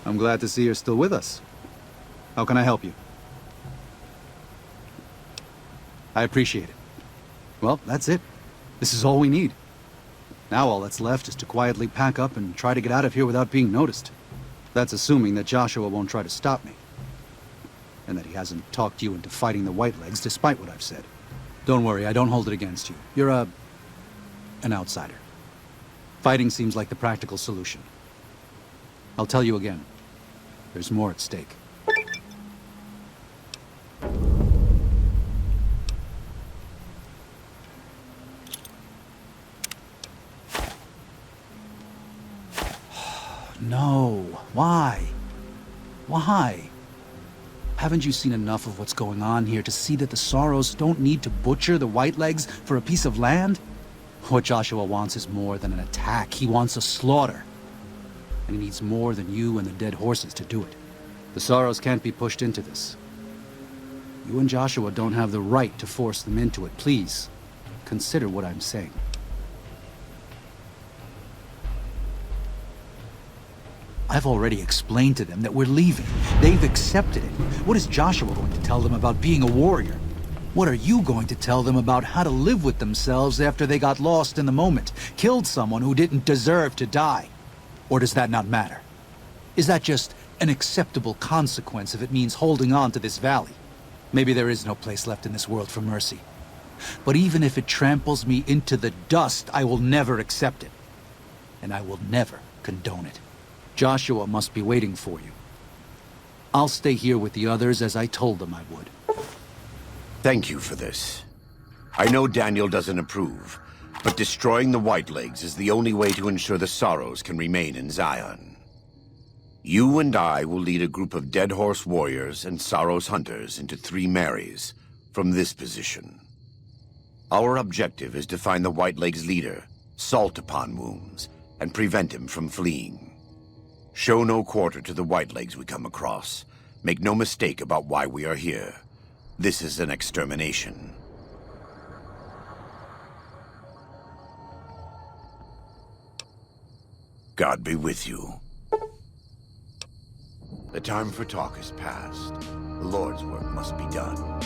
I'm glad to see you're still with us. How can I help you? I appreciate it. Well, that's it. This is all we need. Now all that's left is to quietly pack up and try to get out of here without being noticed. That's assuming that Joshua won't try to stop me. And that he hasn't talked you into fighting the Whitelegs despite what I've said. Don't worry, I don't hold it against you. You're an outsider. Fighting seems like the practical solution. I'll tell you again. There's more at stake. No. Why? Why? Haven't you seen enough of what's going on here to see that the Sorrows don't need to butcher the Whitelegs for a piece of land? What Joshua wants is more than an attack. He wants a slaughter. And he needs more than you and the dead horses to do it. The Sorrows can't be pushed into this. You and Joshua don't have the right to force them into it. Please, consider what I'm saying. I've already explained to them that we're leaving. They've accepted it. What is Joshua going to tell them about being a warrior? What are you going to tell them about how to live with themselves after they got lost in the moment, killed someone who didn't deserve to die? Or does that not matter? Is that just an acceptable consequence if it means holding on to this valley? Maybe there is no place left in this world for mercy. But even if it tramples me into the dust, I will never accept it. And I will never condone it. Joshua must be waiting for you. I'll stay here with the others as I told them I would. Thank you for this. I know Daniel doesn't approve, but destroying the Whitelegs is the only way to ensure the Sorrows can remain in Zion. You and I will lead a group of Dead Horse warriors and Sorrows hunters into 3 Marys from this position. Our objective is to find the Whitelegs' leader, Salt-Upon-Wounds, and prevent him from fleeing. Show no quarter to the Whitelegs we come across. Make no mistake about why we are here. This is an extermination. God be with you. The time for talk is past. The Lord's work must be done.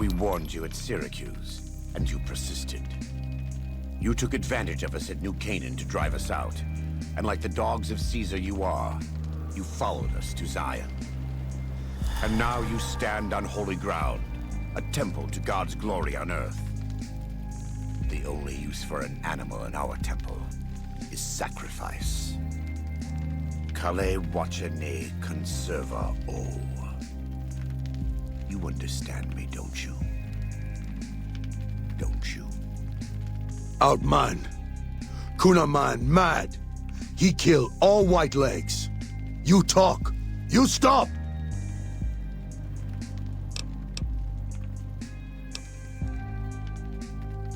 We warned you at Syracuse, and you persisted. You took advantage of us at New Canaan to drive us out, and like the dogs of Caesar you are, you followed us to Zion. And now you stand on holy ground, a temple to God's glory on earth. The only use for an animal in our temple is sacrifice. Kale wachane conserva o. You understand me, don't you? Don't you? Outman. Kunaman mad. He killed all Whitelegs. You talk. You stop!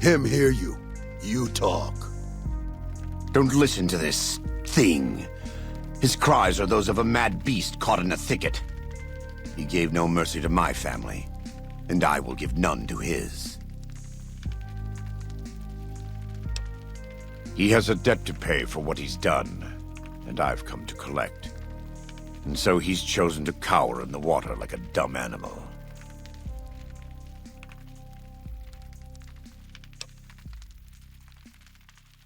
Him hear you. You talk. Don't listen to this thing. His cries are those of a mad beast caught in a thicket. He gave no mercy to my family, and I will give none to his. He has a debt to pay for what he's done, and I've come to collect. And so he's chosen to cower in the water like a dumb animal.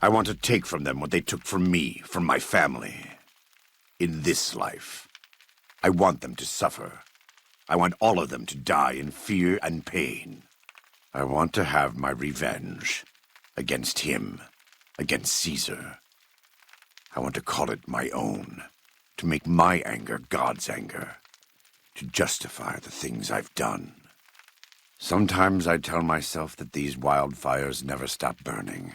I want to take from them what they took from me, from my family. In this life, I want them to suffer. I want all of them to die in fear and pain. I want to have my revenge against him, against Caesar. I want to call it my own, to make my anger God's anger, to justify the things I've done. Sometimes I tell myself that these wildfires never stop burning,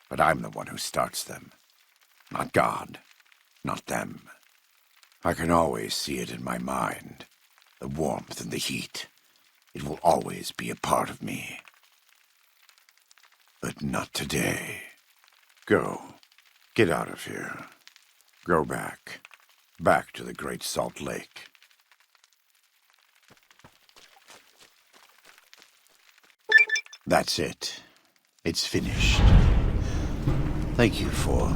but I'm the one who starts them, not God, not them. I can always see it in my mind, the warmth and the heat. It will always be a part of me. But not today. Go. Get out of here. Go back. Back to the Great Salt Lake. That's it. It's finished. Thank you for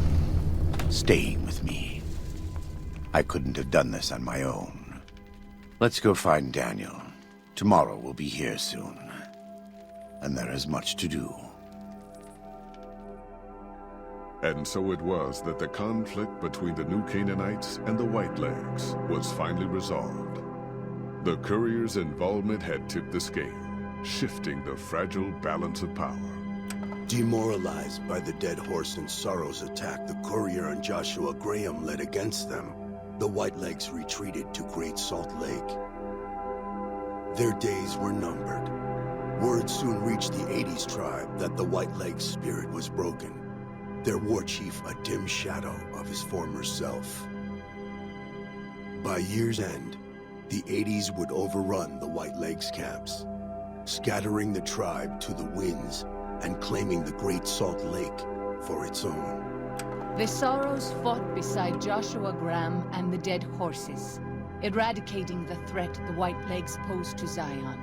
staying with me. I couldn't have done this on my own. Let's go find Daniel. Tomorrow we'll be here soon. And there is much to do. And so it was that the conflict between the New Canaanites and the Whitelegs was finally resolved. The courier's involvement had tipped the scale, shifting the fragile balance of power. Demoralized by the Dead Horse and Sorrow's attack the courier and Joshua Graham led against them, the Whitelegs retreated to Great Salt Lake. Their days were numbered. Word soon reached the 80s tribe that the Whitelegs' spirit was broken. Their war chief a dim shadow of his former self. By year's end, the 80s would overrun the Whitelegs camps, scattering the tribe to the winds and claiming the Great Salt Lake for its own. The Sorrows fought beside Joshua Graham and the Dead Horses, eradicating the threat the Whitelegs posed to Zion.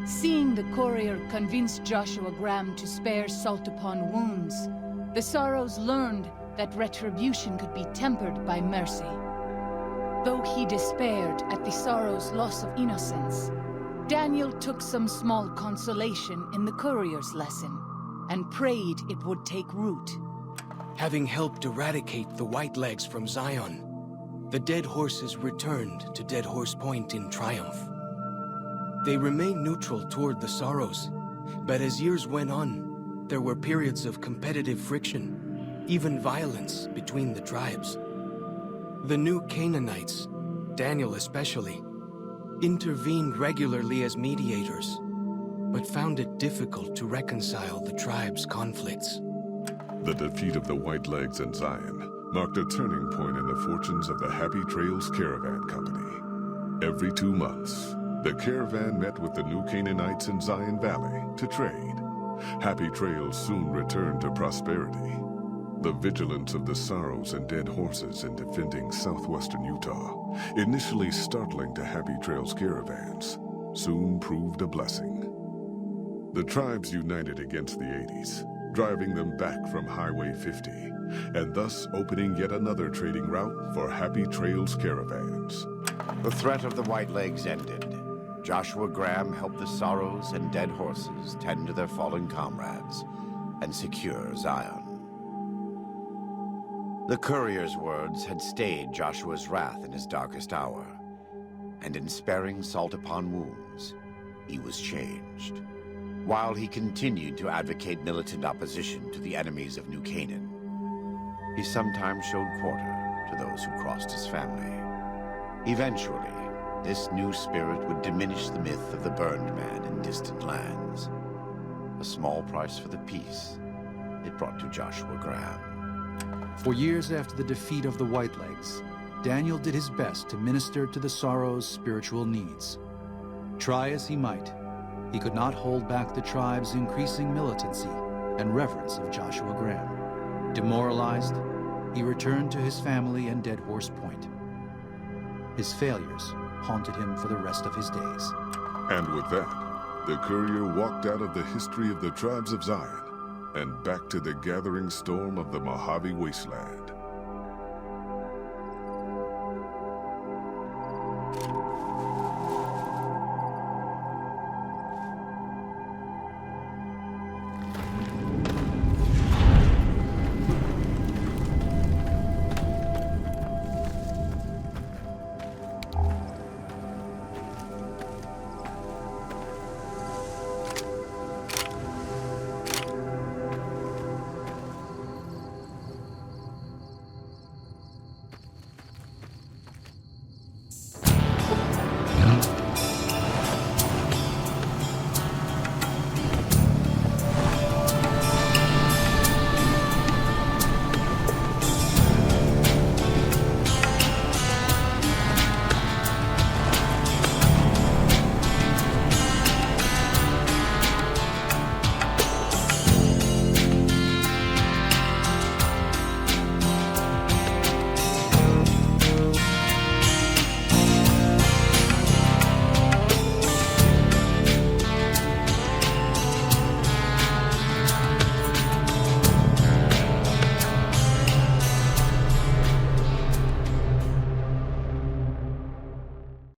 Seeing the courier convince Joshua Graham to spare Salt-Upon-Wounds, the Sorrows learned that retribution could be tempered by mercy. Though he despaired at the Sorrows' loss of innocence, Daniel took some small consolation in the courier's lesson, and prayed it would take root. Having helped eradicate the Whitelegs from Zion, the Dead Horses returned to Dead Horse Point in triumph. They remained neutral toward the Sorrows, but as years went on, there were periods of competitive friction, even violence between the tribes. The New Canaanites, Daniel especially, intervened regularly as mediators, but found it difficult to reconcile the tribe's conflicts. The defeat of the Whitelegs in Zion marked a turning point in the fortunes of the Happy Trails Caravan Company. Every 2 months, the caravan met with the New Canaanites in Zion Valley to trade. Happy Trails soon returned to prosperity. The vigilance of the Sorrows and Dead Horses in defending southwestern Utah, initially startling to Happy Trails caravans, soon proved a blessing. The tribes united against the 80s, driving them back from Highway 50, and thus opening yet another trading route for Happy Trails caravans. The threat of the Whitelegs ended. Joshua Graham helped the Sorrows and Dead Horses tend to their fallen comrades and secure Zion. The courier's words had stayed Joshua's wrath in his darkest hour, and in sparing Salt-Upon-Wounds, he was changed. While he continued to advocate militant opposition to the enemies of New Canaan, he sometimes showed quarter to those who crossed his family. Eventually, this new spirit would diminish the myth of the burned man in distant lands. A small price for the peace it brought to Joshua Graham. For years after the defeat of the Whitelegs, Daniel did his best to minister to the Sorrows' spiritual needs. Try as he might, he could not hold back the tribe's increasing militancy and reverence of Joshua Graham. Demoralized, he returned to his family and Dead Horse Point. His failures haunted him for the rest of his days. And with that, the courier walked out of the history of the tribes of Zion and back to the gathering storm of the Mojave Wasteland.